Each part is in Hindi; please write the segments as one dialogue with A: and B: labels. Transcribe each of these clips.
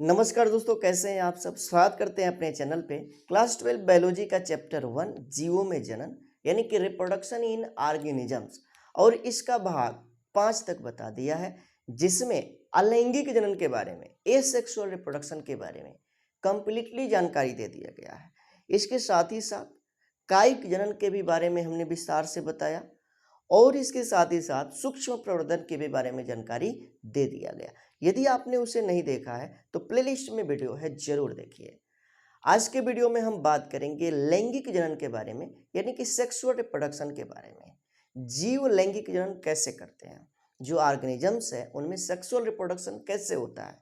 A: नमस्कार दोस्तों, कैसे हैं आप सब। स्वागत करते हैं अपने चैनल पे। क्लास 12 बायोलॉजी का चैप्टर 1 जीवों में जनन यानी कि रिप्रोडक्शन इन ऑर्गेनिजम्स और इसका भाग 5 तक बता दिया है, जिसमें अलैंगिक जनन के बारे में, एसेक्सुअल रिप्रोडक्शन के बारे में कंप्लीटली जानकारी दे दिया गया है। इसके साथ ही साथ कायिक जनन के भी बारे में हमने विस्तार से बताया और इसके साथ ही साथ सूक्ष्म प्रवर्धन के भी बारे में जानकारी दे दिया गया। यदि आपने उसे नहीं देखा है तो प्लेलिस्ट में वीडियो है, जरूर देखिए। आज के वीडियो में हम बात करेंगे लैंगिक जनन के बारे में, यानी कि सेक्सुअल रिप्रोडक्शन के बारे में। जीव लैंगिक जनन कैसे करते हैं, जो ऑर्गेनिजम्स है उनमें सेक्सुअल रिप्रोडक्शन कैसे होता है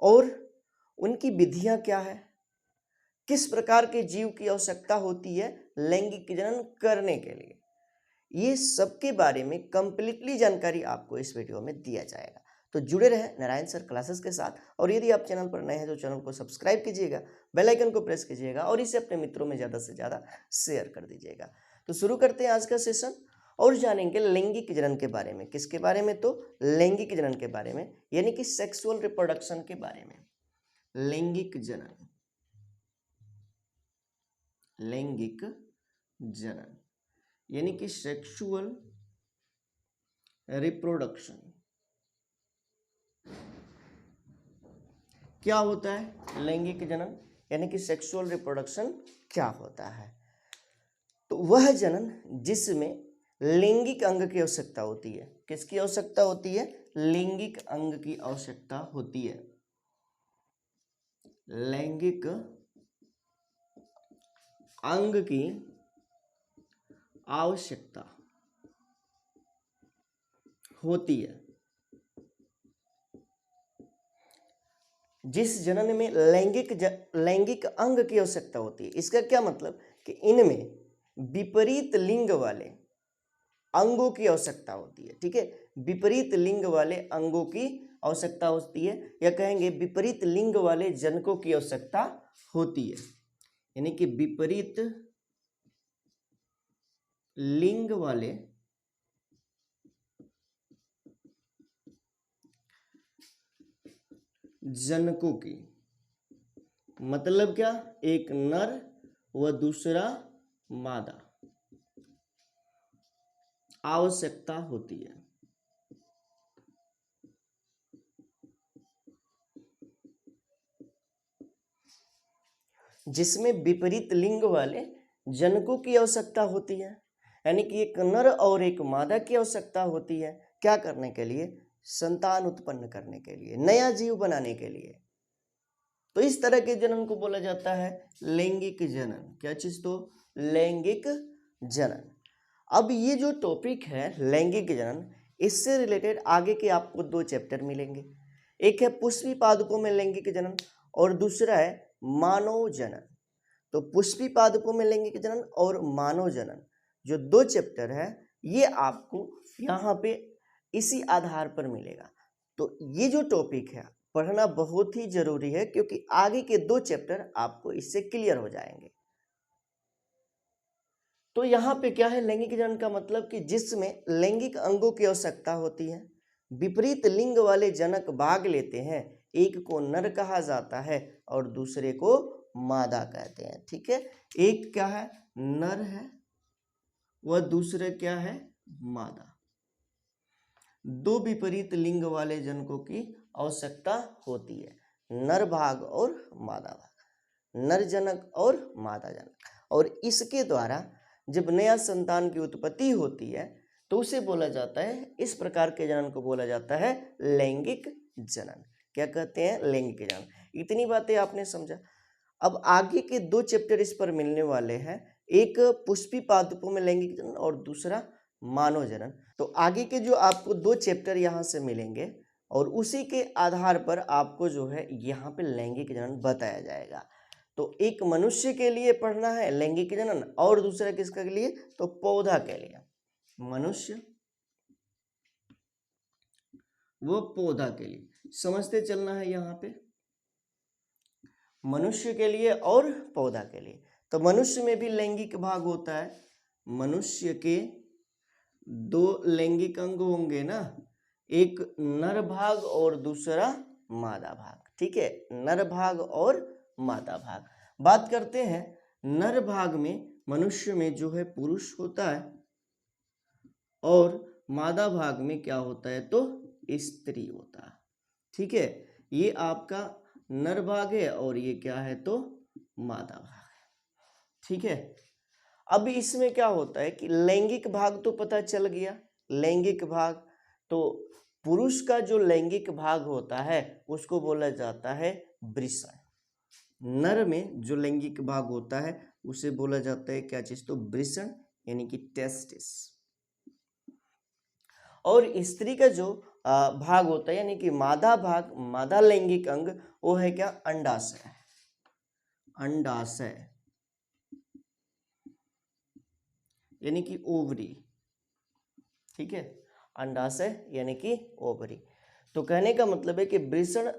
A: और उनकी विधियां क्या है, किस प्रकार के जीव की आवश्यकता होती है लैंगिक जनन करने के लिए, ये सब के बारे में कंप्लीटली जानकारी आपको इस वीडियो में दिया जाएगा। तो जुड़े रहे नारायण सर क्लासेस के साथ। और यदि आप चैनल पर नए हैं तो चैनल को सब्सक्राइब कीजिएगा, बेल आइकन को प्रेस कीजिएगा और इसे अपने मित्रों में ज़्यादा से ज़्यादा शेयर कर दीजिएगा। तो शुरू करते हैं आज का सेशन और जानेंगे लैंगिक जनन के बारे में। किसके बारे में? तो लैंगिक जनन के बारे में, यानी कि सेक्सुअल रिप्रोडक्शन के बारे में। लैंगिक जनन, लैंगिक जनन यानी कि सेक्सुअल रिप्रोडक्शन क्या होता है? लैंगिक जनन यानी कि सेक्सुअल रिप्रोडक्शन क्या होता है? तो वह जनन जिसमें लैंगिक अंग की आवश्यकता होती है। किसकी आवश्यकता होती है? लैंगिक अंग की आवश्यकता होती है। लैंगिक अंग की आवश्यकता होती है। जिस जनन में लैंगिक अंग की आवश्यकता होती है, इसका क्या मतलब कि इनमें विपरीत लिंग वाले अंगों की आवश्यकता होती है। ठीक है, विपरीत लिंग वाले अंगों की आवश्यकता होती है, या कहेंगे विपरीत लिंग वाले जनकों की आवश्यकता होती है। यानी कि विपरीत लिंग वाले जनकों की, मतलब क्या? एक नर व दूसरा मादा आवश्यकता होती है। जिसमें विपरीत लिंग वाले जनकों की आवश्यकता होती है, यानी कि एक नर और एक मादा की आवश्यकता होती है। क्या करने के लिए? संतान उत्पन्न करने के लिए, नया जीव बनाने के लिए। तो इस तरह के जनन को बोला जाता है लैंगिक जनन। क्या चीज? तो लैंगिक जनन। अब ये जो टॉपिक है लैंगिक जनन, इससे रिलेटेड आगे के आपको 2 चैप्टर मिलेंगे। एक है पुष्पी पादपों में लैंगिक जनन और दूसरा है मानव जनन। तो पुष्पी पादपों में लैंगिक जनन और मानव जनन जो 2 चैप्टर है, ये आपको यहाँ पे इसी आधार पर मिलेगा। तो ये जो टॉपिक है पढ़ना बहुत ही जरूरी है, क्योंकि आगे के 2 चैप्टर आपको इससे क्लियर हो जाएंगे। तो यहाँ पे क्या है? लैंगिक जनन का मतलब कि जिसमें लैंगिक अंगों की आवश्यकता होती है, विपरीत लिंग वाले जनक भाग लेते हैं। एक को नर कहा जाता है और दूसरे को मादा कहते हैं। ठीक है, एक क्या है? नर है, वह दूसरे क्या है? मादा। 2 विपरीत लिंग वाले जनकों की आवश्यकता होती है, नर भाग और मादा भाग, नर जनक और मादा जनक। और इसके द्वारा जब नया संतान की उत्पत्ति होती है तो उसे बोला जाता है, इस प्रकार के जनन को बोला जाता है लैंगिक जनन। क्या कहते हैं? लैंगिक जनन। इतनी बातें आपने समझा। अब आगे के 2 चैप्टर इस पर मिलने वाले हैं, एक पुष्पी पादपों में लैंगिक जनन और दूसरा मानव जनन। तो आगे के जो आपको 2 चैप्टर यहाँ से मिलेंगे और उसी के आधार पर आपको जो है यहाँ पे लैंगिक जनन बताया जाएगा। तो एक मनुष्य के लिए पढ़ना है लैंगिक जनन और दूसरा किसके लिए? तो पौधा के लिए। मनुष्य वो पौधा के लिए समझते चलना है यहाँ पे, मनुष्य के लिए और पौधा के लिए। तो मनुष्य में भी लैंगिक भाग होता है। मनुष्य के 2 लैंगिक अंग होंगे ना, एक नर भाग और दूसरा मादा भाग। ठीक है, नर भाग और मादा भाग। बात करते हैं नर भाग में मनुष्य में जो है पुरुष होता है और मादा भाग में क्या होता है तो स्त्री होता है। ठीक है, ये आपका नर भाग है और ये क्या है तो मादा भाग है। ठीक है, अब इसमें क्या होता है कि लैंगिक भाग तो पता चल गया। लैंगिक भाग तो पुरुष का जो लैंगिक भाग होता है उसको बोला जाता है वृषण। नर में जो लैंगिक भाग होता है उसे बोला जाता है क्या चीज तो वृषण यानी कि टेस्टिस। और स्त्री का जो भाग होता है यानी कि मादा भाग, मादा लैंगिक अंग, वो है क्या अंडाशय। अंडाशय यानी कि ओवरी। ठीक है, अंडाशय यानी कि ओवरी। तो कहने का मतलब है कि वृषण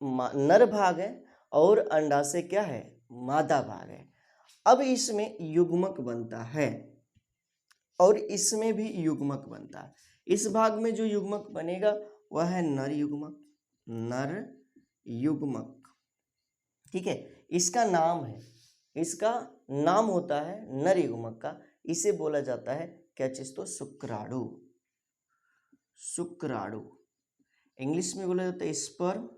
A: नर भाग है और अंडाशय क्या है मादा भाग है। अब इसमें युग्मक बनता है और इसमें भी युग्मक बनता है। इस भाग में जो युग्मक बनेगा वह है नर युग्मक। नर युग्मक। ठीक है, इसका नाम है, इसका नाम होता है नर युग्मक का। इसे बोला जाता है क्या चीज तो शुक्राणु। शुक्राणु इंग्लिश में बोला जाता है स्पर्म।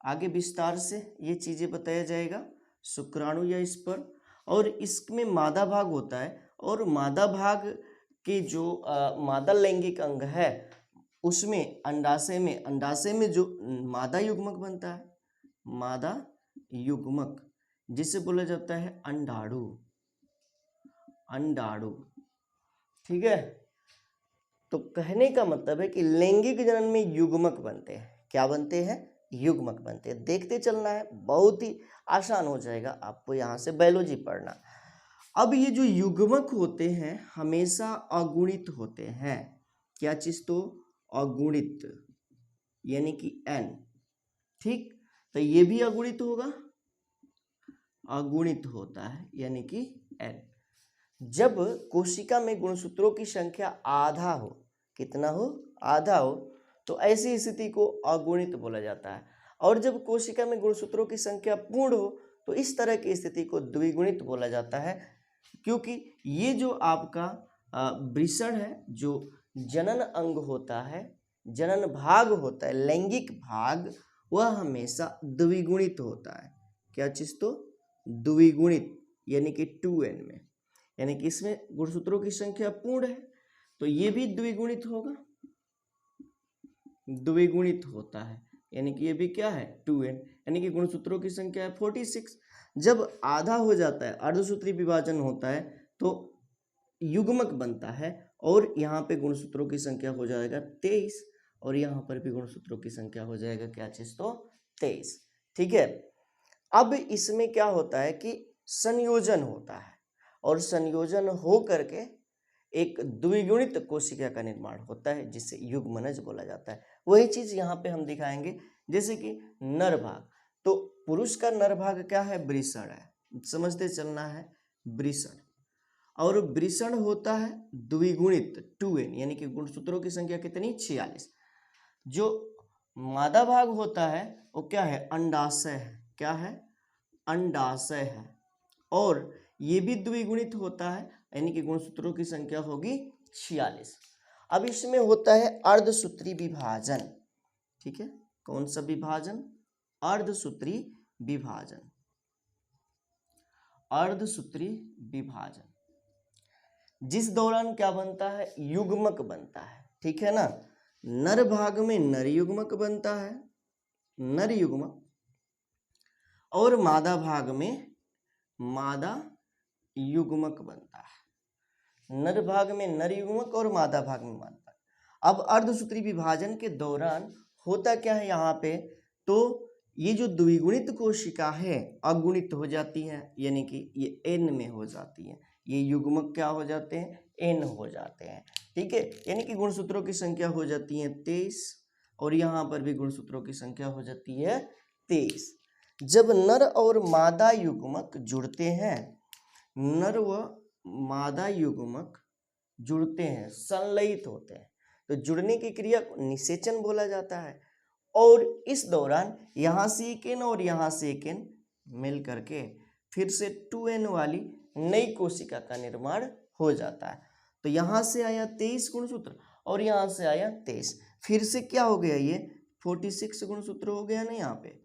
A: आगे विस्तार से ये चीजें बताया जाएगा, शुक्राणु या स्पर्म। और इसमें मादा भाग होता है और मादा भाग के जो मादा लैंगिक अंग है उसमें अंडाशय में जो मादा युग्मक बनता है, मादा युग्मक, जिसे बोला जाता है अंडाणु। अंडाणु। ठीक है, तो कहने का मतलब है कि लैंगिक जनन में युग्मक बनते हैं। क्या बनते हैं युग्मक बनते हैं। देखते चलना है, बहुत ही आसान हो जाएगा आपको यहाँ से बायोलॉजी पढ़ना। अब ये जो युग्मक होते हैं हमेशा अगुणित होते हैं। क्या चीज तो अगुणित यानी कि n। ठीक, तो ये भी अगुणित होगा, अगुणित होता है यानी कि n। जब कोशिका में गुणसूत्रों की संख्या आधा हो, कितना हो आधा हो, तो ऐसी स्थिति को अगुणित बोला जाता है। और जब कोशिका में गुणसूत्रों की संख्या पूर्ण हो तो इस तरह की स्थिति को द्विगुणित बोला जाता है। क्योंकि ये जो आपका वृषण है, जो जनन अंग होता है, जनन भाग होता है, लैंगिक भाग, वह हमेशा द्विगुणित होता है। क्या चीज तो द्विगुणित यानी कि 2n में, यानी कि इसमें गुणसूत्रों की संख्या पूर्ण है तो ये भी द्विगुणित होगा, द्विगुणित होता है यानी कि ये भी क्या है 2n, यानी कि गुणसूत्रों की संख्या है 46। जब आधा हो जाता है, अर्धसूत्री विभाजन होता है, तो युग्मक बनता है और यहाँ पे गुणसूत्रों की संख्या हो जाएगा 23 और यहाँ पर भी गुणसूत्रों की संख्या हो जाएगा क्या चीज तो 23। ठीक है, अब इसमें क्या होता है कि संयोजन होता है और संयोजन हो करके एक द्विगुणित कोशिका का निर्माण होता है जिसे युग्मनज बोला जाता है। वही चीज यहाँ पे हम दिखाएंगे। जैसे कि नर भाग, तो पुरुष का नर भाग क्या है वृषण है, समझते चलना है वृषण। और वृषण होता है द्विगुणित 2n, यानी कि गुणसूत्रों की संख्या कितनी 46। जो मादा भाग होता है वो क्या है अंडाशय है। क्या है अंडाशय है और ये भी द्विगुणित होता है यानी कि गुणसूत्रों की संख्या होगी 46। अब इसमें होता है अर्धसूत्री विभाजन। ठीक है, कौन सा विभाजन अर्धसूत्री विभाजन। अर्धसूत्री विभाजन जिस दौरान क्या बनता है युग्मक बनता है। ठीक है ना, नर भाग में नर युग्मक बनता है, नर युग्मक, और मादा भाग में मादा युग्मक बनता है। नर भाग में नर युग्मक और मादा भाग में मादा। अब अर्धसूत्री विभाजन के दौरान होता क्या है यहाँ पे, तो ये जो द्विगुणित कोशिका है अगुणित हो जाती है यानी कि ये n में हो जाती है। ये युग्मक क्या हो जाते हैं n हो जाते हैं। ठीक है, यानी कि गुणसूत्रों की संख्या हो जाती है 23 और यहाँ पर भी गुणसूत्रों की संख्या हो जाती है 23। जब नर और मादा युग्मक जुड़ते हैं, नर व मादा युग्मक जुड़ते हैं, संलयित होते हैं, तो जुड़ने की क्रिया को निषेचन बोला जाता है। और इस दौरान यहाँ से एक एन और यहाँ से एक एन मिल करके फिर से 2n वाली नई कोशिका का निर्माण हो जाता है। तो यहाँ से आया 23 गुणसूत्र और यहाँ से आया 23, फिर से क्या हो गया, ये 46 गुणसूत्र हो गया ना। यहाँ पे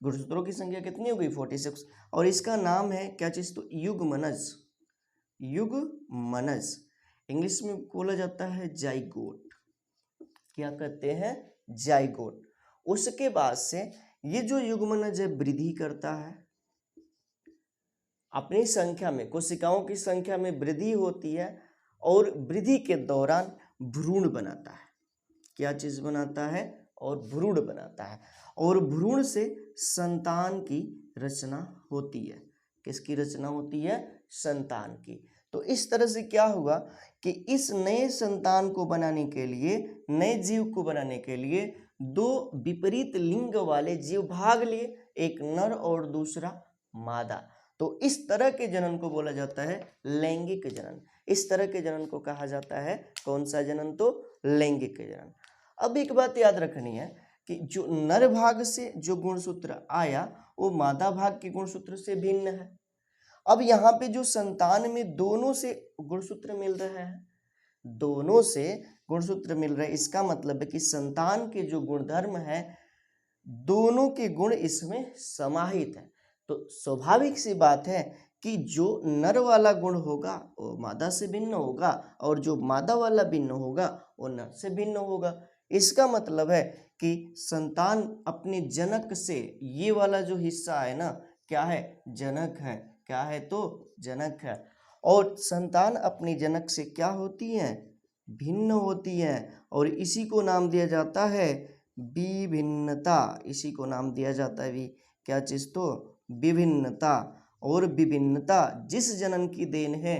A: गुणसूत्रों की संख्या कितनी हो गई, 46, और इसका नाम है क्या चीज, तो युग्मनज। युग्मनज इंग्लिश में बोला जाता है जाइगोट। क्या कहते हैं, जाइगोट। उसके बाद से ये जो युग्मनज है वृद्धि करता है, अपनी संख्या में, कोशिकाओं की संख्या में वृद्धि होती है और वृद्धि के दौरान भ्रूण बनाता है। क्या चीज बनाता है, और भ्रूण बनाता है, और भ्रूण से संतान की रचना होती है। किसकी रचना होती है, संतान की। तो इस तरह से क्या हुआ कि इस नए संतान को बनाने के लिए, नए जीव को बनाने के लिए दो विपरीत लिंग वाले जीव भाग लिए, एक नर और दूसरा मादा। तो इस तरह के जनन को बोला जाता है लैंगिक जनन। इस तरह के जनन को कहा जाता है कौन सा जनन, तो लैंगिक जनन। अब एक बात याद रखनी है कि जो नर भाग से जो गुणसूत्र आया वो मादा भाग के गुणसूत्र से भिन्न है। अब यहाँ पे जो संतान में दोनों से गुणसूत्र मिल रहे हैं, दोनों से गुणसूत्र मिल रहे हैं, इसका मतलब है कि संतान के जो गुणधर्म है दोनों के गुण इसमें समाहित है। तो स्वाभाविक सी बात है कि जो नर वाला गुण होगा वो मादा से भिन्न होगा और जो मादा वाला भिन्न होगा वो नर से भिन्न होगा। इसका मतलब है कि संतान अपने जनक से, ये वाला जो हिस्सा है ना, क्या है, जनक है। क्या है, तो जनक है। और संतान अपनी जनक से क्या होती है, भिन्न होती है, और इसी को नाम दिया जाता है विभिन्नता। इसी को नाम दिया जाता है क्या चीज, तो विभिन्नता। और विभिन्नता जिस जनन की देन है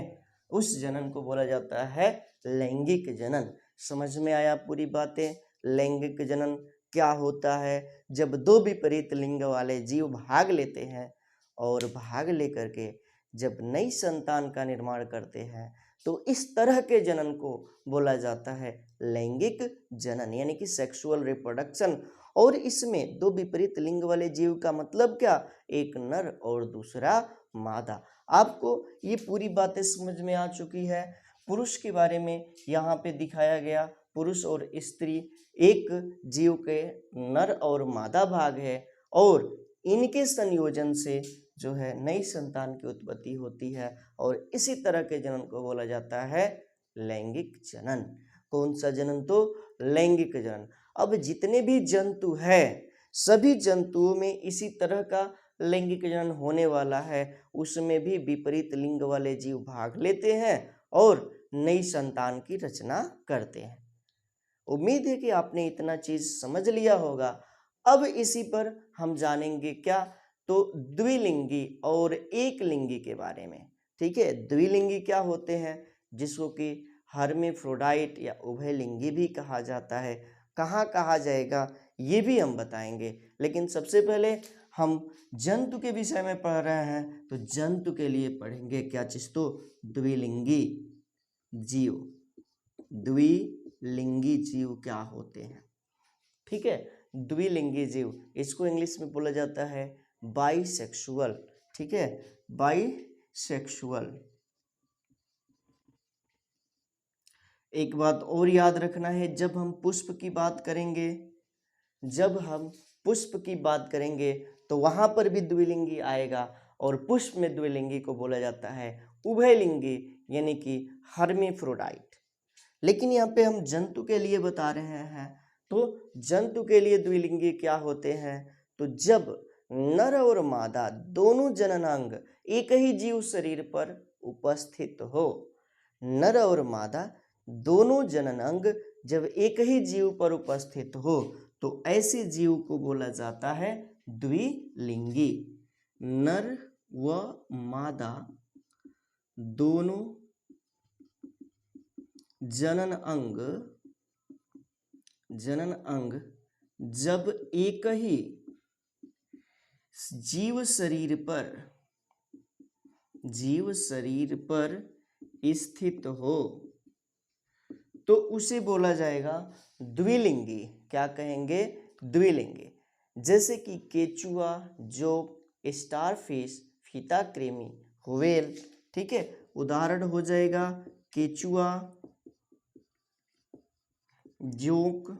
A: उस जनन को बोला जाता है लैंगिक जनन। समझ में आया पूरी बातें। लैंगिक जनन क्या होता है, जब दो विपरीत लिंग वाले जीव भाग लेते हैं और भाग लेकर के जब नई संतान का निर्माण करते हैं तो इस तरह के जनन को बोला जाता है लैंगिक जनन, यानी कि सेक्सुअल रिप्रोडक्शन। और इसमें दो विपरीत लिंग वाले जीव का मतलब क्या, एक नर और दूसरा मादा। आपको ये पूरी बातें समझ में आ चुकी है। पुरुष के बारे में यहाँ पे दिखाया गया, पुरुष और स्त्री एक जीव के नर और मादा भाग है और इनके संयोजन से जो है नई संतान की उत्पत्ति होती है और इसी तरह के जनन को बोला जाता है लैंगिक जनन। कौन सा जनन, तो लैंगिक जनन। अब जितने भी जंतु है सभी जंतुओं में इसी तरह का लैंगिक जनन होने वाला है, उसमें भी विपरीत लिंग वाले जीव भाग लेते हैं और नई संतान की रचना करते हैं। उम्मीद है कि आपने इतना चीज समझ लिया होगा। अब इसी पर हम जानेंगे क्या, तो द्विलिंगी और एक लिंगी के बारे में। ठीक है, द्विलिंगी क्या होते हैं, जिसको कि हर्मेफ्रोडाइट या उभयलिंगी भी कहा जाता है। कहाँ कहा जाएगा ये भी हम बताएंगे, लेकिन सबसे पहले हम जंतु के विषय में पढ़ रहे हैं तो जंतु के लिए पढ़ेंगे क्या चीज, तो द्विलिंगी जीव। द्विलिंगी जीव क्या होते हैं, ठीक है। द्विलिंगी जीव, इसको इंग्लिश में बोला जाता है बाइसेक्सुअल। ठीक है, बाइसेक्सुअल। एक बात और याद रखना है, जब हम पुष्प की बात करेंगे, जब हम पुष्प की बात करेंगे तो वहां पर भी द्विलिंगी आएगा और पुष्प में द्विलिंगी को बोला जाता है उभयलिंगी, यानी कि हर्मेफ्रोडाइट। लेकिन यहाँ पे हम जंतु के लिए बता रहे हैं, तो जंतु के लिए द्विलिंगी क्या होते हैं, तो जब नर और मादा दोनों जननांग एक ही जीव शरीर पर उपस्थित हो। नर और मादा दोनों जननांग जब एक ही जीव पर उपस्थित हो तो ऐसे जीव को बोला जाता है द्विलिंगी। नर व मादा दोनों जनन अंग जब एक ही जीव शरीर पर स्थित हो तो उसे बोला जाएगा द्विलिंगी। क्या कहेंगे, द्विलिंगी, जैसे कि केचुआ, जोक, स्टारफिश, फीता कृमि, व्हेल। ठीक है, उदाहरण हो जाएगा केचुआ, जोक,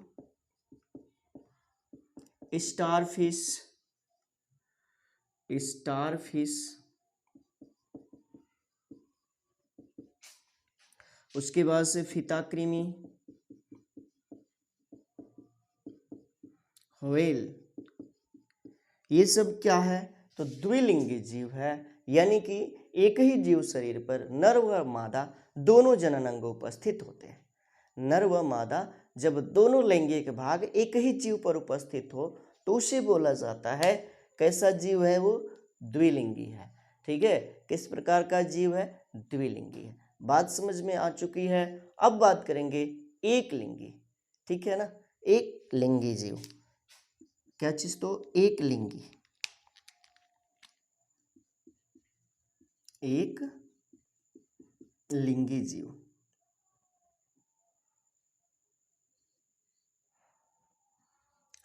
A: स्टारफिश, उसके बाद से फीता कृमि, व्हेल। ये सब क्या है? तो द्विलिंगी जीव है, यानी कि एक ही जीव शरीर पर नर व मादा दोनों जनन अंग उपस्थित होते हैं। नर व मादा जब दोनों लैंगिक भाग एक ही जीव पर उपस्थित हो तो उसे बोला जाता है, कैसा जीव है वो? द्विलिंगी है। ठीक है, किस प्रकार का जीव है? द्विलिंगी है। बात समझ में आ चुकी है। अब बात करेंगे एक लिंगी। ठीक है ना, एक लिंगी जीव क्या चीज? तो एक लिंगी, एक लिंगी जीव।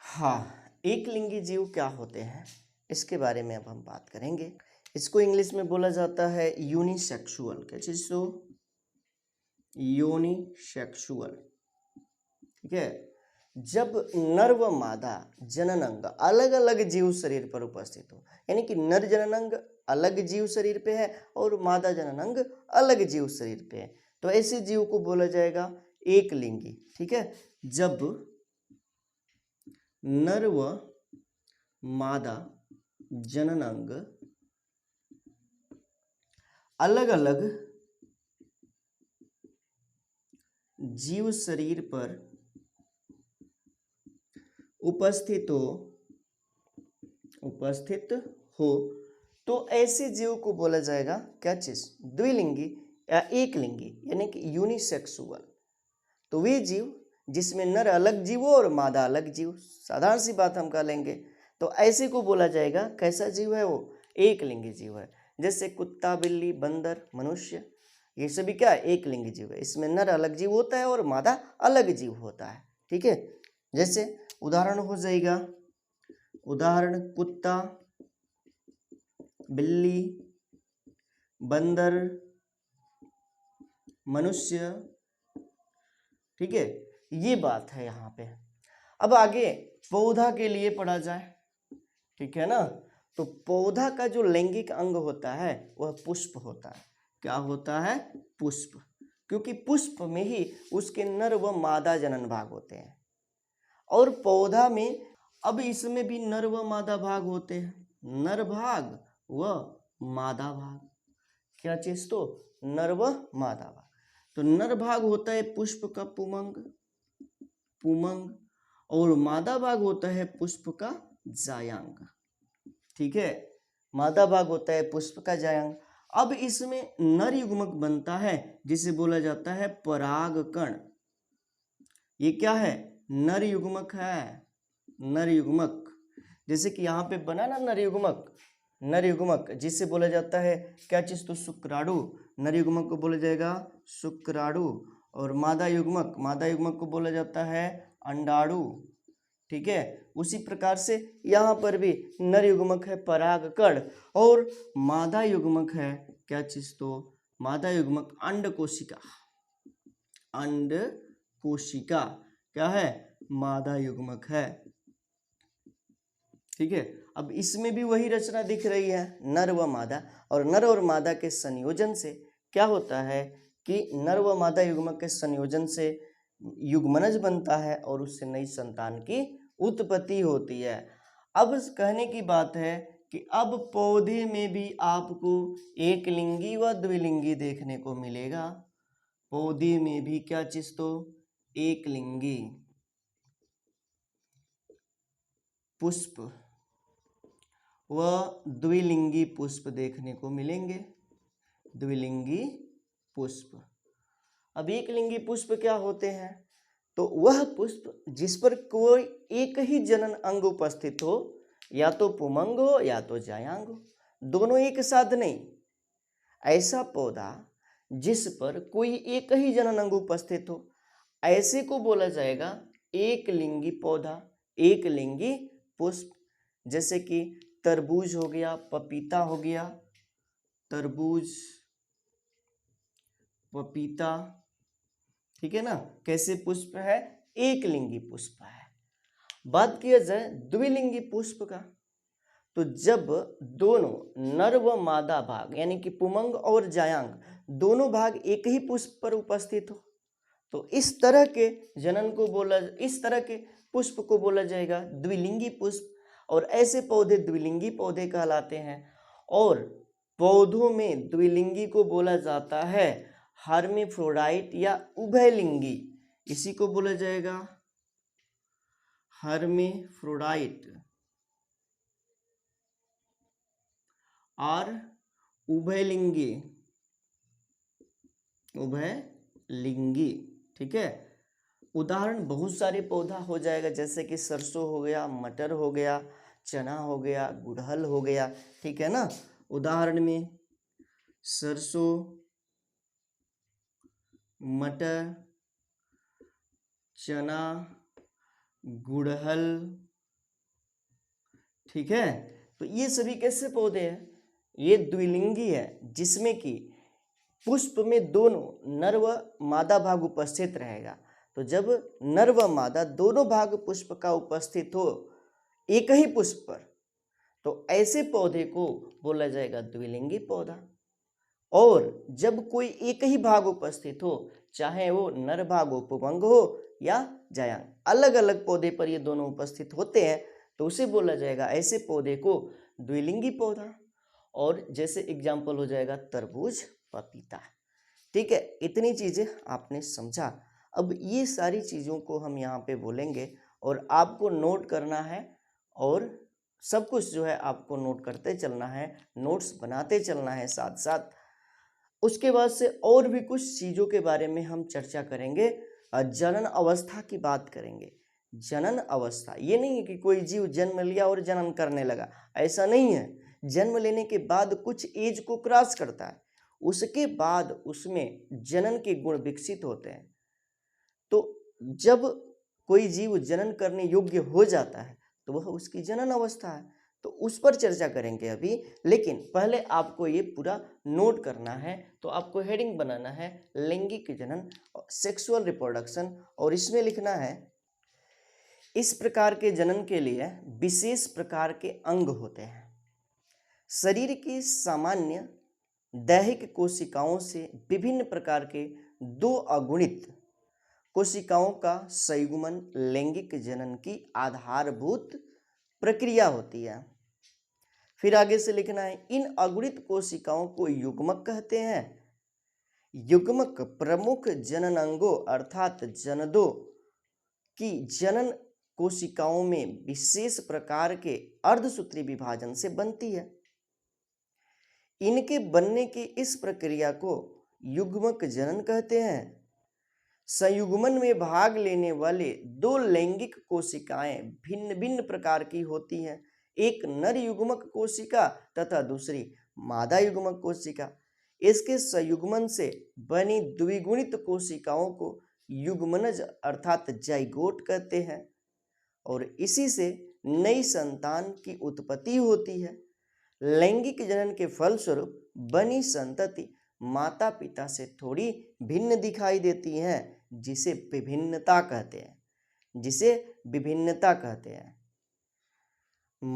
A: हाँ, एक लिंगी जीव क्या होते हैं इसके बारे में अब हम बात करेंगे। इसको इंग्लिश में बोला जाता है यूनिसेक्सुअल। क्या चीज? तो यूनिसेक्सुअल। ठीक है, जब नर व मादा जनन अंग अलग अलग जीव शरीर पर उपस्थित हो, यानी कि नर जनन अंग अलग जीव शरीर पे है और मादा जनन अंग अलग जीव शरीर पे है, तो ऐसे जीव को बोला जाएगा एक लिंगी। ठीक है, जब नर व मादा जनन अंग अलग अलग जीव शरीर पर उपस्थित हो तो ऐसे जीव को बोला जाएगा क्या चीज? द्विलिंगी या एक लिंगी, यानी कि यूनिसेक्सुअल। तो वे जीव जिसमें नर अलग जीव हो और मादा अलग जीव, साधारण सी बात हम कह लेंगे, तो ऐसे को बोला जाएगा कैसा जीव है वो? एक लिंगी जीव है। जैसे कुत्ता, बिल्ली, बंदर, मनुष्य, ये सभी क्या है? एक लिंगी जीव है। इसमें नर अलग जीव होता है और मादा अलग जीव होता है। ठीक है, जैसे उदाहरण हो जाएगा, उदाहरण कुत्ता, बिल्ली, बंदर, मनुष्य। ठीक है, ये बात है यहाँ पे। अब आगे पौधा के लिए पढ़ा जाए। ठीक है ना, तो पौधा का जो लैंगिक अंग होता है वह पुष्प होता है। क्या होता है? पुष्प, क्योंकि पुष्प में ही उसके नर व मादा जनन भाग होते हैं। और पौधा में अब इसमें भी नर व मादा भाग होते हैं, नर भाग व मादा भाग। क्या चीज? तो नर व मादा भाग। तो नर भाग होता है पुष्प का पुमंग, और मादा भाग होता है पुष्प का जायांग। ठीक है, मादा भाग होता है पुष्प का जायांग। अब इसमें नर युग्मक बनता है जिसे बोला जाता है परागकण। ये क्या है? नर युग्मक है, नर युग्मक। जैसे कि यहाँ पे बना ना नर युग्मक, नर युग्मक जिसे बोला जाता है क्या चीज? तो शुक्राणु। नर युग्मक को बोला जाएगा शुक्राणु, और मादा युग्मक को बोला जाता है अंडाणु। ठीक है, उसी प्रकार से यहाँ पर भी नर युग्मक है परागकण और मादा युग्मक है क्या चीज? तो मादा युग्मक अंड कोशिका। अंड कोशिका क्या है? मादा युग्मक है। ठीक है, अब इसमें भी वही रचना दिख रही है, नर व मादा, और नर और मादा के संयोजन से क्या होता है कि नर व मादा युग्मक के संयोजन से युग्मनज बनता है और उससे नई संतान की उत्पत्ति होती है। अब कहने की बात है कि अब पौधे में भी आपको एक लिंगी व द्विलिंगी देखने को मिलेगा। पौधे में भी क्या चीज? तो एक लिंगी पुष्प व द्विलिंगी पुष्प देखने को मिलेंगे। द्विलिंगी पुष्प। अब एक लिंगी पुष्प क्या होते हैं? तो वह पुष्प जिस पर कोई एक ही जनन अंग उपस्थित हो, या तो पुमंग हो या तो जायांग हो, दोनों एक साथ नहीं। ऐसा पौधा जिस पर कोई एक ही जनन अंग उपस्थित हो, ऐसे को बोला जाएगा एक लिंगी पौधा एक लिंगी पुष्प, जैसे कि तरबूज हो गया, पपीता हो गया, तरबूज, पपीता, ठीक है ना, कैसे पुष्प है, एक लिंगी पुष्प है। बात किया जाए द्विलिंगी पुष्प का, तो जब दोनों नर व मादा भाग यानी कि पुमंग और जायांग दोनों भाग एक ही पुष्प पर उपस्थित हो, तो इस तरह के जनन को बोला, इस तरह के पुष्प को बोला जाएगा द्विलिंगी पुष्प। और ऐसे पौधे द्विलिंगी पौधे कहलाते हैं। और पौधों में द्विलिंगी को बोला जाता है हर्मेफ्रोडाइट या उभयलिंगी, इसी को बोला जाएगा हर्मेफ्रोडाइट और उभयलिंगी, उभयलिंगी, ठीक है। उदाहरण बहुत सारे पौधा हो जाएगा, जैसे कि सरसों हो गया, मटर हो गया, चना हो गया, गुड़हल हो गया, ठीक है ना। उदाहरण में सरसों, मटर, चना, गुड़हल, ठीक है। तो ये सभी कैसे पौधे हैं, ये द्विलिंगी है, जिसमें कि पुष्प में दोनों नर व मादा भाग उपस्थित रहेगा। तो जब नर व मादा दोनों भाग पुष्प का उपस्थित हो एक ही पुष्प पर, तो ऐसे पौधे को बोला जाएगा द्विलिंगी पौधा। और जब कोई एक ही भाग उपस्थित हो, चाहे वो नर भाग हो, पुमंग हो या जायांग, अलग अलग पौधे पर ये दोनों उपस्थित होते हैं, तो उसे बोला जाएगा ऐसे पौधे को द्विलिंगी पौधा। और जैसे एग्जाम्पल हो जाएगा तरबूज, पपीता, ठीक है। इतनी चीजें आपने समझा। अब ये सारी चीजों को हम यहाँ पे बोलेंगे और आपको नोट करना है, और सब कुछ जो है आपको नोट करते चलना है, नोट्स बनाते चलना है साथ साथ। उसके बाद से और भी कुछ चीजों के बारे में हम चर्चा करेंगे। जनन अवस्था की बात करेंगे। जनन अवस्था ये नहीं है कि कोई जीव जन्म लिया और जनन करने लगा, ऐसा नहीं है। जन्म लेने के बाद कुछ एज को क्रॉस करता है, उसके बाद उसमें जनन के गुण विकसित होते हैं। तो जब कोई जीव जनन करने योग्य हो जाता है तो वह उसकी जनन अवस्था है, तो उस पर चर्चा करेंगे अभी। लेकिन पहले आपको ये पूरा नोट करना है, तो आपको हेडिंग बनाना है लैंगिक जनन, सेक्सुअल रिप्रोडक्शन, और इसमें लिखना है इस प्रकार के जनन के लिए विशेष प्रकार के अंग होते हैं। शरीर की सामान्य दैहिक कोशिकाओं से विभिन्न प्रकार के दो अगुणित कोशिकाओं का संयुग्मन लैंगिक जनन की आधारभूत प्रक्रिया होती है। फिर आगे से लिखना है इन अगुणित कोशिकाओं को युग्मक कहते हैं। युग्मक प्रमुख जननांगों अर्थात जनदों की जनन कोशिकाओं में विशेष प्रकार के अर्धसूत्री विभाजन से बनती है। इनके बनने की इस प्रक्रिया को युग्मक जनन कहते हैं। संयुग्मन में भाग लेने वाले दो लैंगिक कोशिकाएं भिन्न भिन्न प्रकार की होती हैं, एक नर युग्मक कोशिका तथा दूसरी मादा युग्मक कोशिका। इसके संयुग्मन से बनी द्विगुणित कोशिकाओं को युग्मनज अर्थात जाइगोट कहते हैं, और इसी से नई संतान की उत्पत्ति होती है। लैंगिक जनन के फलस्वरूप बनी संतति माता पिता से थोड़ी भिन्न दिखाई देती हैं, जिसे विभिन्नता कहते हैं, जिसे विभिन्नता कहते हैं।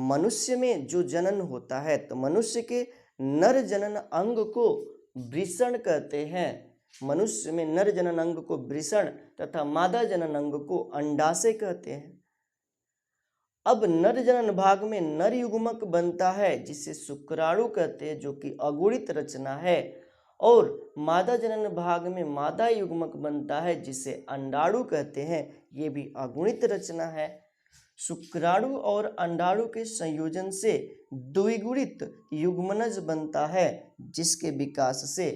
A: मनुष्य में जो जनन होता है, तो मनुष्य के नर जनन अंग को वृषण कहते हैं। मनुष्य में नर जनन अंग को वृषण तथा मादा जनन अंग को अंडाशय कहते हैं। अब नर जनन भाग में नर युग्मक बनता है, जिसे शुक्राणु कहते हैं, जो कि अगुणित रचना है, और मादा जनन भाग में मादा युग्मक बनता है, जिसे अंडाणु कहते हैं, ये भी अगुणित रचना है। शुक्राणु और अंडाणु के संयोजन से द्विगुणित युग्मनज बनता है, जिसके विकास से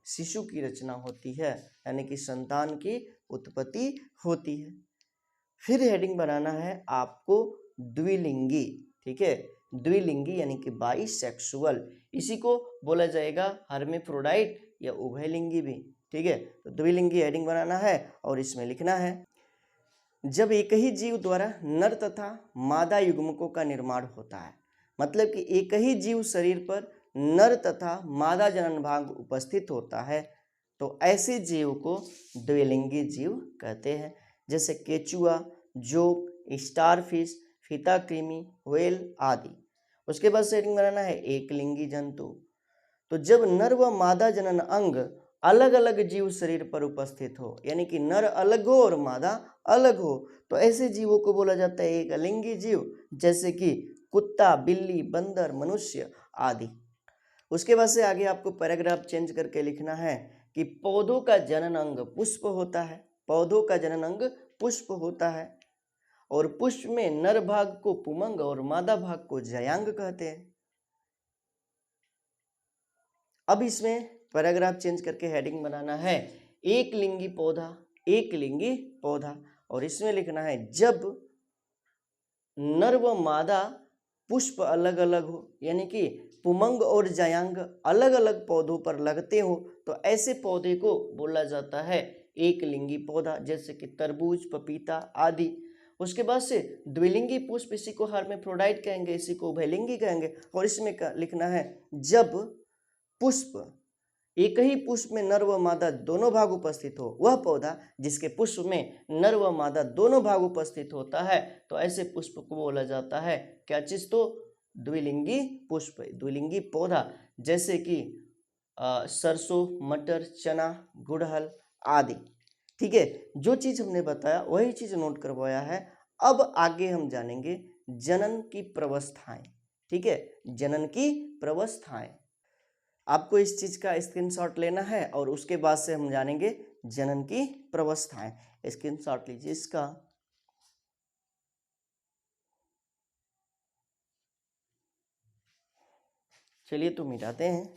A: शिशु की रचना होती है, यानी कि संतान की उत्पत्ति होती है। फिर हेडिंग बनाना है आपको द्विलिंगी, ठीक है। द्विलिंगी यानी कि बाइसेक्सुअल, इसी को बोला जाएगा हर्मेफ्रोडाइट या उभयलिंगी भी, ठीक है। तो द्विलिंगी हेडिंग बनाना है और इसमें लिखना है जब एक ही जीव द्वारा नर तथा मादा युग्मकों का निर्माण होता है, मतलब कि एक ही जीव शरीर पर नर तथा मादा जनन भाग उपस्थित होता है, तो ऐसे जीव को द्विलिंगी जीव कहते हैं। जैसे केचुआ, जोक, स्टारफिश, फीताकृमि, व्हेल आदि। उसके बाद सेटिंग बनाना है एक लिंगी जंतु। तो जब नर व मादा जनन अंग अलग अलग जीव शरीर पर उपस्थित हो, यानी कि नर अलग हो और मादा अलग हो, तो ऐसे जीवों को बोला जाता है एक लिंगी जीव, जैसे कि कुत्ता, बिल्ली, बंदर, मनुष्य आदि। उसके बाद से आगे आपको पैराग्राफ चेंज करके लिखना है कि पौधों का जनन अंग पुष्प होता है। पौधों का जनन अंग पुष्प होता है और पुष्प में नर भाग को पुमंग और मादा भाग को जयांग कहते हैं। अब इसमें पैराग्राफ चेंज करके हेडिंग बनाना है एक लिंगी पौधा, एक लिंगी पौधा, और इसमें लिखना है जब नर व मादा पुष्प अलग अलग हो, यानी कि पुमंग और जयांग अलग अलग पौधों पर लगते हो, तो ऐसे पौधे को बोला जाता है एक लिंगी पौधा, जैसे कि तरबूज, पपीता आदि। उसके बाद से द्विलिंगी पुष्प, इसी को हर्मेफ्रोडाइट कहेंगे, इसी को उभयलिंगी कहेंगे। और इसमें लिखना है जब पुष्प, एक ही पुष्प में नर व मादा दोनों भाग उपस्थित हो, वह पौधा जिसके पुष्प में नर व मादा दोनों भाग उपस्थित होता है, तो ऐसे पुष्प को बोला जाता है क्या चीज, तो द्विलिंगी पुष्प, द्विलिंगी पौधा, जैसे कि सरसों, मटर, चना, गुड़हल आदि। ठीक है, जो चीज हमने बताया वही चीज नोट करवाया है। अब आगे हम जानेंगे जनन की प्रवस्थाएं। ठीक है, जनन की प्रवस्थाएं, आपको इस चीज का स्क्रीनशॉट लेना है और उसके बाद से हम जानेंगे जनन की प्रवस्थाएं। स्क्रीनशॉट लीजिए इसका। चलिए तो मिटाते हैं।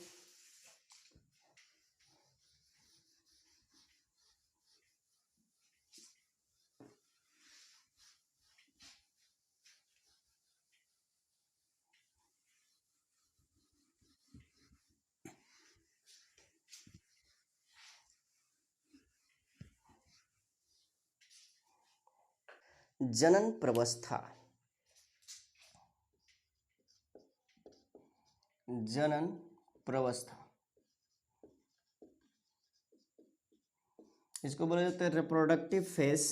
A: जनन प्रवस्था, जनन प्रवस्था, इसको बोला जाता है रिप्रोडक्टिव फेज।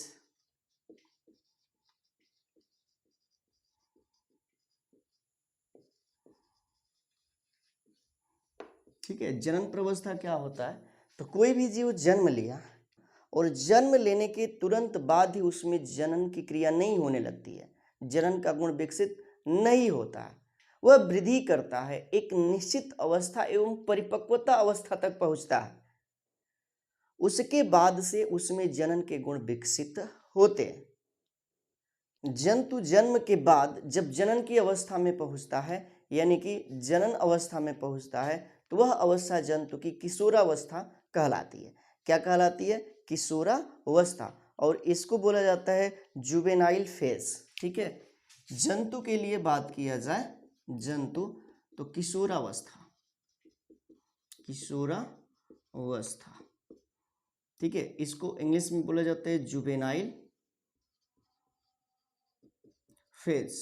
A: ठीक है, जनन प्रवस्था क्या होता है, तो कोई भी जीव जन्म लिया और जन्म लेने के तुरंत बाद ही उसमें जनन की क्रिया नहीं होने लगती है, जनन का गुण विकसित नहीं होता है, वह वृद्धि करता है, एक निश्चित अवस्था एवं परिपक्वता अवस्था तक पहुंचता है, उसके बाद से उसमें जनन के गुण विकसित होते हैं। जंतु जन्म के बाद जब जनन की अवस्था में पहुंचता है, यानी कि जनन अवस्था में पहुंचता है, तो वह अवस्था जंतु की किशोरावस्था कहलाती है। क्या कहलाती है, किशोरावस्था, और इसको बोला जाता है जुवेनाइल फेज। ठीक है, जंतु के लिए बात किया जाए, जंतु तो किशोरावस्था, किशोरावस्था। ठीक है, इसको इंग्लिश में बोला जाता है जुवेनाइल फेज।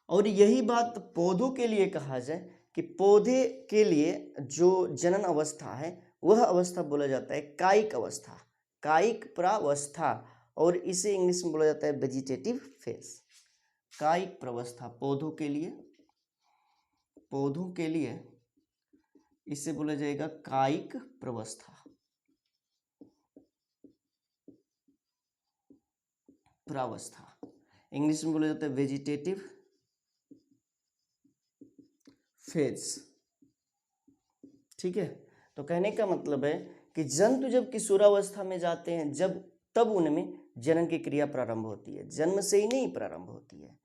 A: और यही बात पौधों के लिए कहा जाए कि पौधे के लिए जो जनन अवस्था है वह अवस्था बोला जाता है कायिक अवस्था, कायिक प्रावस्था, और इसे इंग्लिश में बोला जाता है वेजिटेटिव फेज। कायिक प्रावस्था पौधों के लिए, पौधों के लिए इसे बोला जाएगा कायिक प्रावस्था, प्रावस्था। इंग्लिश में बोला जाता है वेजिटेटिव फेज। ठीक है, तो कहने का मतलब है कि जंतु जब किशोरावस्था में जाते हैं, जब तब उनमें जनन की क्रिया प्रारंभ होती है, जन्म से ही नहीं प्रारंभ होती है।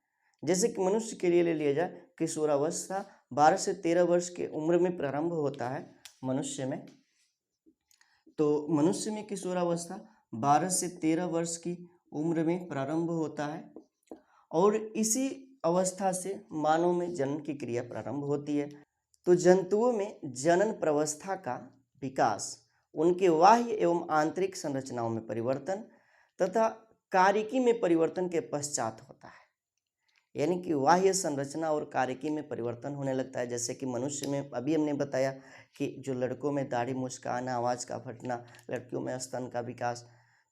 A: जैसे कि मनुष्य के लिए ले लिया जाए, किशोरावस्था 12 से 13 वर्ष की उम्र में प्रारंभ होता है मनुष्य में। तो मनुष्य में किशोरावस्था 12 से 13 वर्ष की उम्र में प्रारंभ होता है, और इसी अवस्था से मानव में जनन की क्रिया प्रारंभ होती है। तो जंतुओं में जनन प्रावस्था का विकास, उनके बाह्य एवं आंतरिक संरचनाओं में परिवर्तन, तथा कार्यकी में परिवर्तन के पश्चात होता है। यानी कि बाह्य संरचना और कार्यकी में परिवर्तन होने लगता है। जैसे कि मनुष्य में अभी हमने बताया कि जो लड़कों में दाढ़ी, मुस्कान, आवाज़ का फटना, लड़कियों में स्तन का विकास,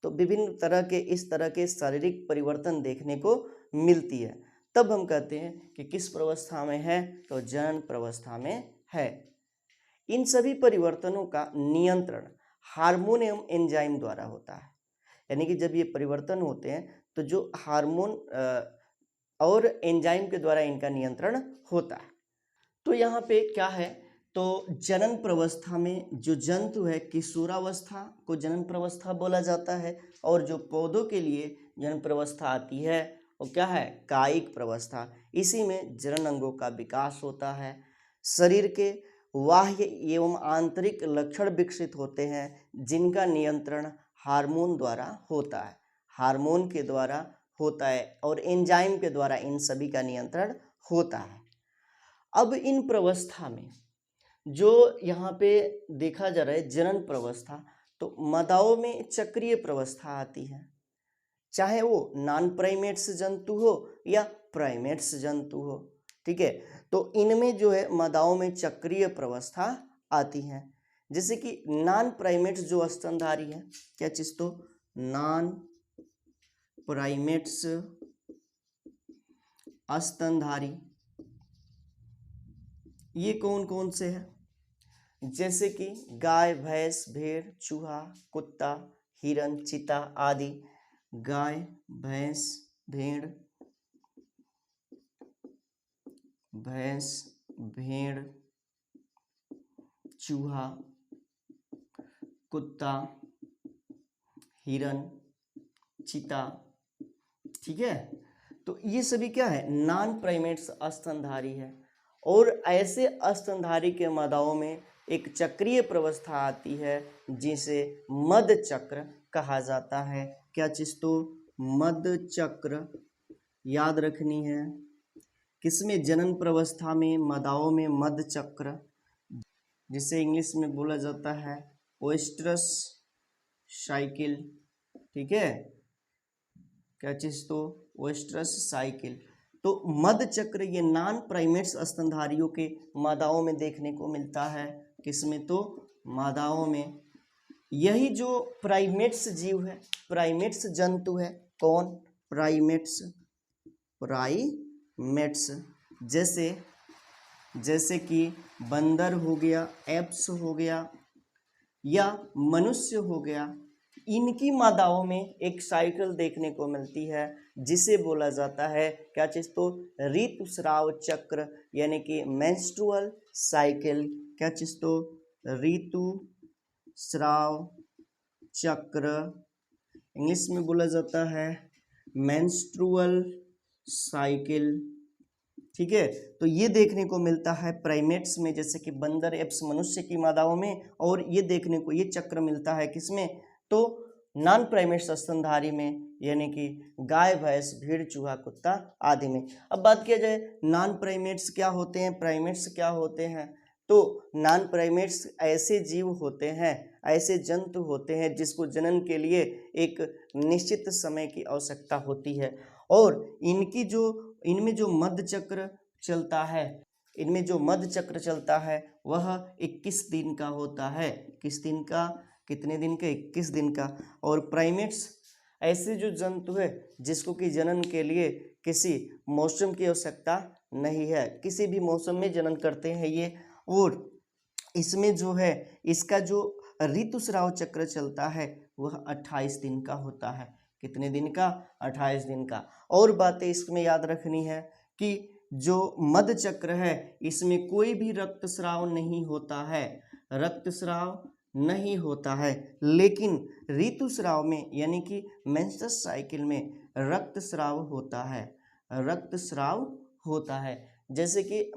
A: तो विभिन्न तरह के इस तरह के शारीरिक परिवर्तन देखने को मिलती है। तब हम कहते हैं कि किस प्रवस्था में है, तो जनन प्रवस्था में है। इन सभी परिवर्तनों का नियंत्रण हार्मोन एवं एंजाइम द्वारा होता है। यानी कि जब ये परिवर्तन होते हैं तो जो हार्मोन और एंजाइम के द्वारा इनका नियंत्रण होता है। तो यहाँ पे क्या है, तो जनन प्रवस्था में जो जंतु है, किशोरावस्था को जनन प्रवस्था बोला जाता है, और जो पौधों के लिए जनन प्रवस्था आती है वो क्या है, कायिक प्रवस्था। इसी में जनन अंगों का विकास होता है। शरीर के बाह्य एवं आंतरिक लक्षण विकसित होते हैं जिनका नियंत्रण हार्मोन द्वारा होता है, हार्मोन के द्वारा होता है, और एंजाइम के द्वारा इन सभी का नियंत्रण होता है। अब इन प्रवस्था में जो यहाँ पे देखा जा रहा है जनन प्रवस्था, तो मादाओं में चक्रीय प्रवस्था आती है, चाहे वो नॉन प्राइमेट्स जंतु हो या प्राइमेट्स जंतु हो। ठीक है, तो इनमें जो है मादाओं में चक्रीय प्रवस्था आती है। जैसे कि नॉन प्राइमेट्स जो स्तनधारी है, क्या चीज, तो नॉन प्राइमेट्स स्तनधारी, ये कौन कौन से हैं, जैसे कि गाय, भैंस, भेड़, चूहा, कुत्ता, हिरन, चीता आदि। गाय, भैंस, भेड़, भैंस, भेड़, चूहा, कुत्ता, हिरन, चीता। ठीक है, तो ये सभी क्या है, नॉन प्राइमेट्स स्तनधारी है। और ऐसे स्तनधारी के मादाओं में एक चक्रीय प्रवस्था आती है जिसे मध चक्र कहा जाता है। क्या चीज, तो मध चक्र याद रखनी है। किसमें, जनन प्रवस्था में मादाओं में मध चक्र, जिसे इंग्लिश में बोला जाता है ओएस्ट्रस साइकिल। ठीक है, क्या चीज, तो ओएस्ट्रस साइकिल। तो मध चक्र ये नॉन प्राइमेट्स स्तनधारियों के मादाओं में देखने को मिलता है। किसमें, तो मादाओं में। यही जो प्राइमेट्स जीव है, प्राइमेट्स जंतु है, कौन, प्राइमेट्स, प्राइमेट्स जैसे कि बंदर हो गया, एप्स हो गया, या मनुष्य हो गया, इनकी मादाओं में एक साइकिल देखने को मिलती है जिसे बोला जाता है, क्या चीज, तो ऋतुस्राव चक्र, यानी कि मेंस्ट्रुअल साइकिल। क्या चीज, तो ऋतुस्राव चक्र, इंग्लिश में बोला जाता है मेंस्ट्रुअल साइकिल। ठीक है, तो ये देखने को मिलता है प्राइमेट्स में, जैसे कि बंदर, एप्स, मनुष्य की मादाओं में, और ये देखने को ये चक्र मिलता है किसमें, तो नॉन प्राइमेट्स स्तनधारी में, यानी कि गाय, भैंस, भेड़, चूहा, कुत्ता आदि में। अब बात किया जाए नॉन प्राइमेट्स क्या होते हैं, प्राइमेट्स क्या होते हैं, तो नॉन प्राइमेट्स ऐसे जीव होते हैं, ऐसे जंतु होते हैं जिसको जनन के लिए एक निश्चित समय की आवश्यकता होती है, और इनमें जो मध चक्र चलता है, इनमें जो मध चक्र चलता है वह 21 दिन का होता है। किस दिन का, कितने दिन का, 21 दिन का। और प्राइमेट्स ऐसे जो जंतु है जिसको कि जनन के लिए किसी मौसम की आवश्यकता नहीं है, किसी भी मौसम में जनन करते हैं ये, और इसमें जो है इसका जो ऋतुस्राव चक्र चलता है वह 28 दिन का होता है। कितने दिन का, 28 दिन का। और बातें इसमें याद रखनी है कि जो मध चक्र है इसमें कोई भी रक्तस्राव नहीं होता है, रक्तस्राव नहीं होता है, लेकिन ऋतुस्राव में यानी कि मेंस्ट्रुअल साइकिल में रक्तस्राव होता है, रक्तस्राव होता है। जैसे कि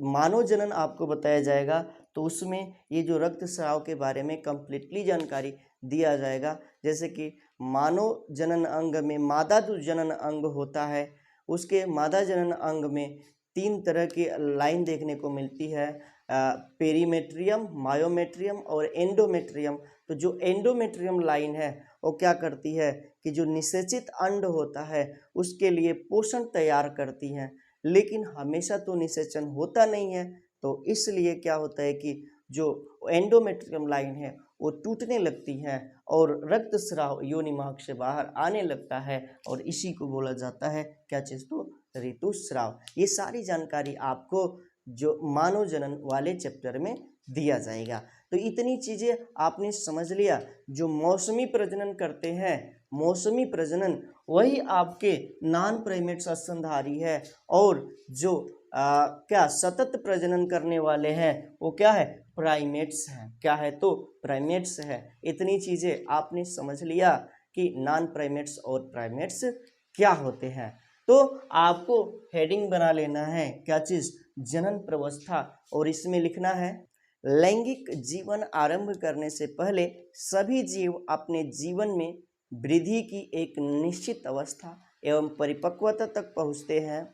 A: मानव जनन आपको बताया जाएगा तो उसमें ये जो रक्तस्राव के बारे में कंप्लीटली जानकारी दिया जाएगा। जैसे कि मानव जनन अंग में मादा जो जनन अंग होता है उसके मादा जनन अंग में 3 तरह की लाइन देखने को मिलती है, पेरीमेट्रियम, मायोमेट्रियम और एंडोमेट्रियम। तो जो एंडोमेट्रियम लाइन है वो क्या करती है कि जो निषेचित अंड होता है उसके लिए पोषण तैयार करती है, लेकिन हमेशा तो निषेचन होता नहीं है। तो इसलिए क्या होता है कि जो एंडोमेट्रियम लाइन है वो टूटने लगती है और रक्तस्राव योनि मार्ग से बाहर आने लगता है, और इसी को बोला जाता है क्या चीज़, तो ऋतुस्राव। ये सारी जानकारी आपको जो मानव जनन वाले चैप्टर में दिया जाएगा। तो इतनी चीज़ें आपने समझ लिया। जो मौसमी प्रजनन करते हैं, मौसमी प्रजनन वही आपके नॉन प्राइमेट्स स्तनधारी है, और जो क्या सतत प्रजनन करने वाले हैं वो क्या है, प्राइमेट्स हैं। क्या है, तो प्राइमेट्स है। इतनी चीज़ें आपने समझ लिया कि नॉन प्राइमेट्स और प्राइमेट्स क्या होते हैं। तो आपको हेडिंग बना लेना है, क्या चीज़, जनन प्रवस्था, और इसमें लिखना है लैंगिक जीवन आरंभ करने से पहले सभी जीव अपने जीवन में वृद्धि की एक निश्चित अवस्था एवं परिपक्वता तक पहुँचते हैं।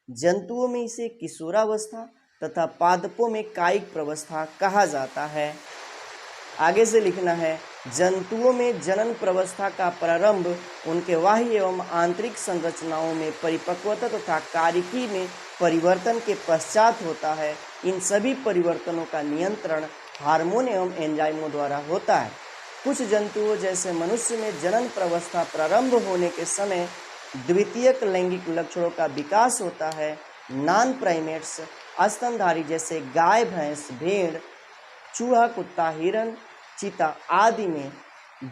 A: जंतुओं में इसे किशोरावस्था तथा पादपों में कायिक प्रवस्था कहा जाता है। आगे से लिखना है जंतुओं में जनन प्रवस्था का प्रारंभ उनके बाह्य एवं आंतरिक संरचनाओं में परिपक्वता तथा कार्यकी में परिवर्तन के पश्चात होता है। इन सभी परिवर्तनों का नियंत्रण हार्मोन एवं एंजाइमों द्वारा होता है। कुछ जंतुओं जैसे मनुष्य में जनन प्रवस्था प्रारंभ होने के समय द्वितीयक लैंगिक लक्षणों का विकास होता है। नॉन प्राइमेट्स स्तनधारी जैसे गाय, भैंस, भेड़, चूहा, कुत्ता, हिरन, चीता आदि में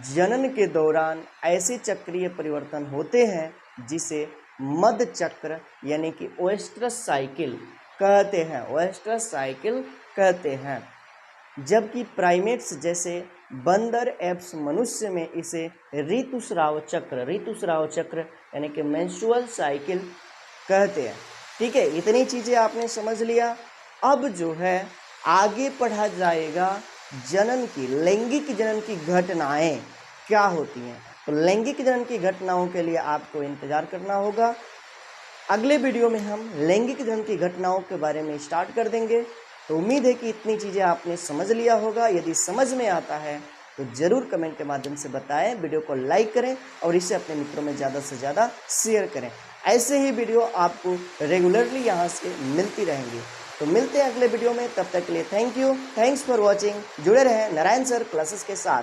A: जनन के दौरान ऐसे चक्रीय परिवर्तन होते हैं जिसे मध्य चक्र यानी कि ओएस्ट्रस साइकिल कहते हैं, ओएस्ट्रस साइकिल कहते हैं। जबकि प्राइमेट्स जैसे बंदर, एप्स, मनुष्य में इसे ऋतुस्राव चक्र यानी कि मेंस्ट्रुअल साइकिल कहते हैं। ठीक है, इतनी चीज़ें आपने समझ लिया। अब जो है आगे पढ़ा जाएगा जनन की, लैंगिक जनन की घटनाएं क्या होती हैं। तो लैंगिक जनन की घटनाओं के लिए आपको इंतजार करना होगा। अगले वीडियो में हम लैंगिक जनन की घटनाओं के बारे में स्टार्ट कर देंगे। तो उम्मीद है कि इतनी चीज़ें आपने समझ लिया होगा। यदि समझ में आता है तो ज़रूर कमेंट के माध्यम से बताएं, वीडियो को लाइक करें और इसे अपने मित्रों में ज़्यादा से ज़्यादा शेयर करें। ऐसे ही वीडियो आपको रेगुलरली यहाँ से मिलती रहेंगी। तो मिलते हैं अगले वीडियो में, तब तक के लिए thank you, thanks for watching. जुड़े रहें नारायण सर क्लासेस के साथ।